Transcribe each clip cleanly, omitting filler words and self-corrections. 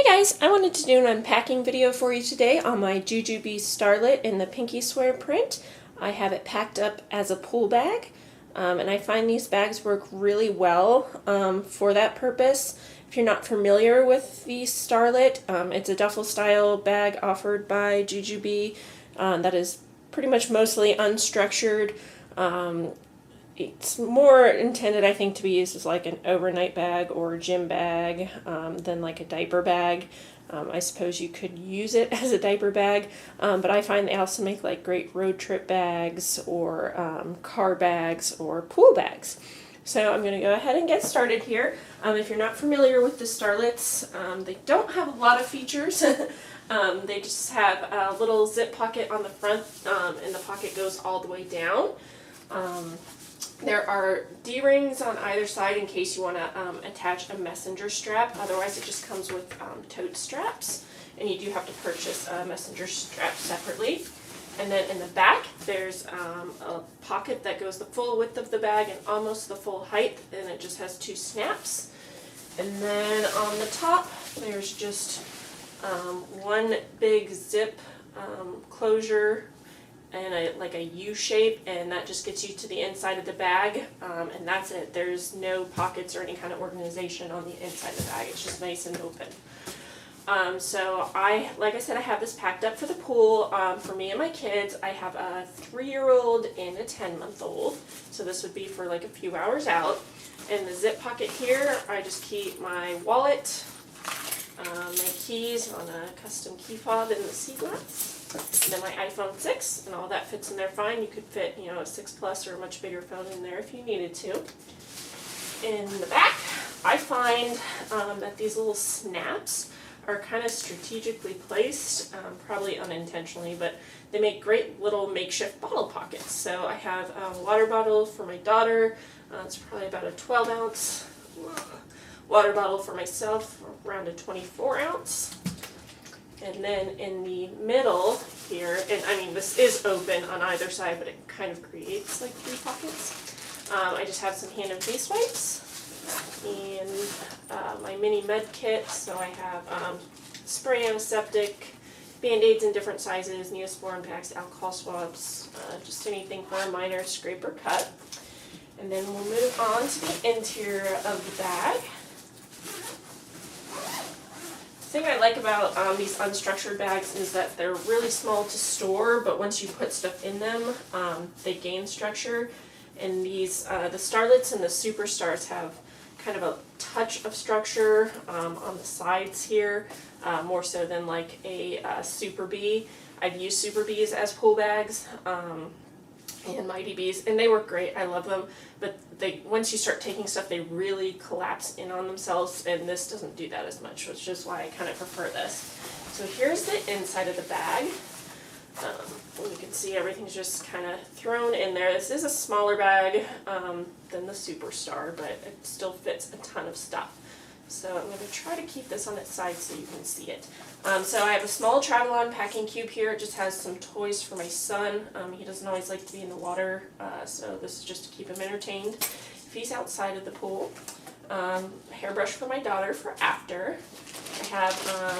Hey guys, I wanted to do an unpacking video for you today on my Jujubee Starlet in the pinky square print. I have it packed up as a pool bag, and I find these bags work really well for that purpose. If you're not familiar with the Starlet, it's a duffel style bag offered by Jujubee that is pretty much mostly unstructured. It's more intended, I think, to be used as like an overnight bag or gym bag than like a diaper bag. I suppose you could use it as a diaper bag, but I find they also make like great road trip bags or car bags or pool bags. So I'm going to go ahead and get started here. If you're not familiar with the Starlets, they don't have a lot of features. They just have a little zip pocket on the front, and the pocket goes all the way down. There are D-rings on either side in case you want to attach a messenger strap. Otherwise, it just comes with tote straps, and you do have to purchase a messenger strap separately. And then in the back, there's a pocket that goes the full width of the bag and almost the full height, and it just has two snaps. And then on the top, there's just one big zip closure and like a U shape, and that just gets you to the inside of the bag, and that's it. There's no pockets or any kind of organization on the inside of the bag. It's just nice and open. So like I said, I have this packed up for the pool. For me and my kids, I have a 3-year-old and a 10-month-old, so this would be for like a few hours out. In the zip pocket here, I just keep my wallet, my keys on a custom key fob in the sea glass, and then my iPhone 6, and all that fits in there fine. You could fit, you know, a 6 Plus or a much bigger phone in there if you needed to. In the back, I find that these little snaps are kind of strategically placed, probably unintentionally, but they make great little makeshift bottle pockets. So I have a water bottle for my daughter. It's probably about a 12-ounce. Water bottle for myself, around a 24-ounce. And then in the middle here, and I mean this is open on either side, but it kind of creates like 3 pockets. I just have some hand and face wipes and my mini med kit. So I have spray antiseptic, Band-Aids in different sizes, Neosporin packs, alcohol swabs, just anything for a minor scrape or cut. And then we'll move on to the interior of the bag. The thing I like about these unstructured bags is that they're really small to store, but once you put stuff in them, they gain structure. And these, the Starlets and the Superstars have kind of a touch of structure on the sides here, more so than like a Super Bee. I've used Super Bees as pool bags. And Mighty Bees, and they work great. I love them, but once you start taking stuff, they really collapse in on themselves, and this doesn't do that as much, which is why I kind of prefer this. So here's the inside of the bag. You can see everything's just kind of thrown in there. This is a smaller bag than the Superstar, but it still fits a ton of stuff. So I'm going to try to keep this on its side so you can see it. So I have a small Travel-On packing cube here. It just has some toys for my son. He doesn't always like to be in the water, so this is just to keep him entertained if he's outside of the pool. A hairbrush for my daughter for after. I have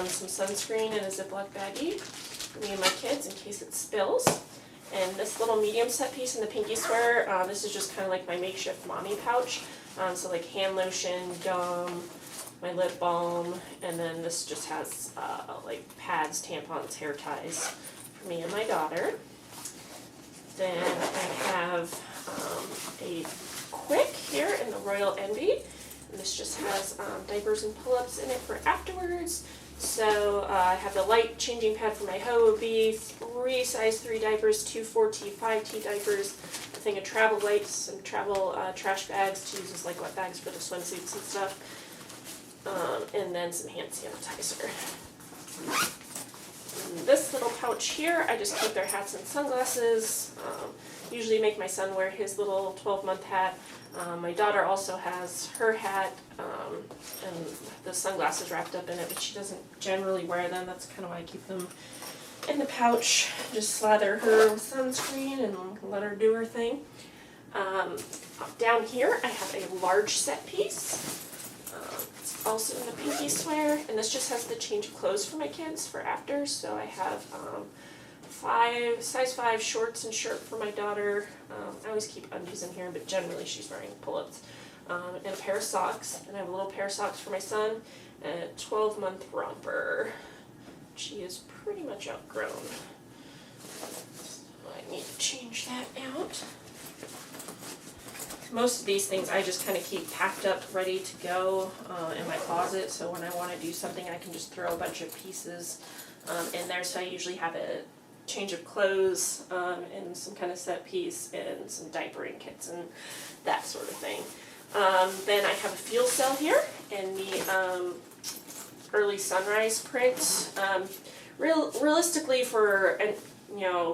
some sunscreen in a Ziploc baggie for me and my kids in case it spills. And this little medium set piece in the pinky square, this is just kind of like my makeshift mommy pouch. So like hand lotion, gum, my lip balm, and then this just has like pads, tampons, hair ties for me and my daughter. Then I have a Quick here in the Royal Envy, and this just has diapers and pull-ups in it for afterwards. So I have the light changing pad for my Hobie, 3 size 3 diapers, 2 4T, 5T diapers, a thing of travel wipes, some travel trash bags to use as like wet bags for the swimsuits and stuff. And then some hand sanitizer. And this little pouch here, I just keep their hats and sunglasses. Usually make my son wear his little 12-month hat. My daughter also has her hat and the sunglasses wrapped up in it, but she doesn't generally wear them. That's kind of why I keep them in the pouch. Just slather her with sunscreen and let her do her thing. Down here, I have a large set piece. It's also in the pinky swear, and this just has the change of clothes for my kids for after. So I have size 5 shorts and shirt for my daughter. I always keep undies in here, but generally she's wearing pull-ups. And a pair of socks, and I have a little pair of socks for my son, and a 12-month romper. She is pretty much outgrown. So I need to change that out. Most of these things I just kind of keep packed up, ready to go in my closet, so when I want to do something I can just throw a bunch of pieces in there. So I usually have a change of clothes and some kind of set piece and some diapering kits and that sort of thing. Then I have a field cell here in the early sunrise print. Realistically, for a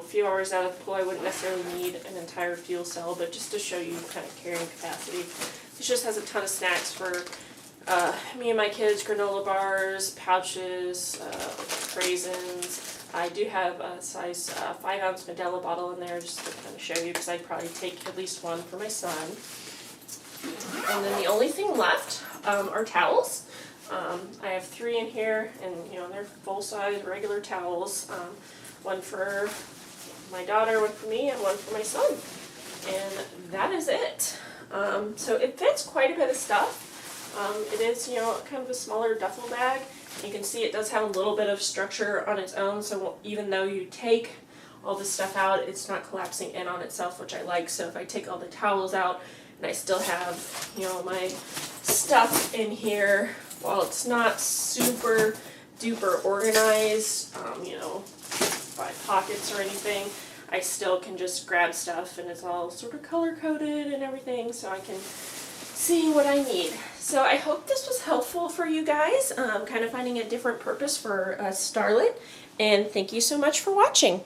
few hours out of the pool, I wouldn't necessarily need an entire fuel cell, but just to show you kind of carrying capacity. This just has a ton of snacks for me and my kids: granola bars, pouches, raisins. I do have a size 5-ounce Medela bottle in there just to kind of show you, because I'd probably take at least one for my son. And then the only thing left are towels. I have 3 in here, and they're full-size regular towels. One for my daughter, one for me, and one for my son. And that is it. So it fits quite a bit of stuff. It is, kind of a smaller duffel bag. You can see it does have a little bit of structure on its own, so even though you take all this stuff out, it's not collapsing in on itself, which I like. So if I take all the towels out and I still have, my stuff in here, while it's not super duper organized, by pockets or anything, I still can just grab stuff and it's all sort of color coded and everything, so I can see what I need. So I hope this was helpful for you guys, kind of finding a different purpose for Starlet, and thank you so much for watching.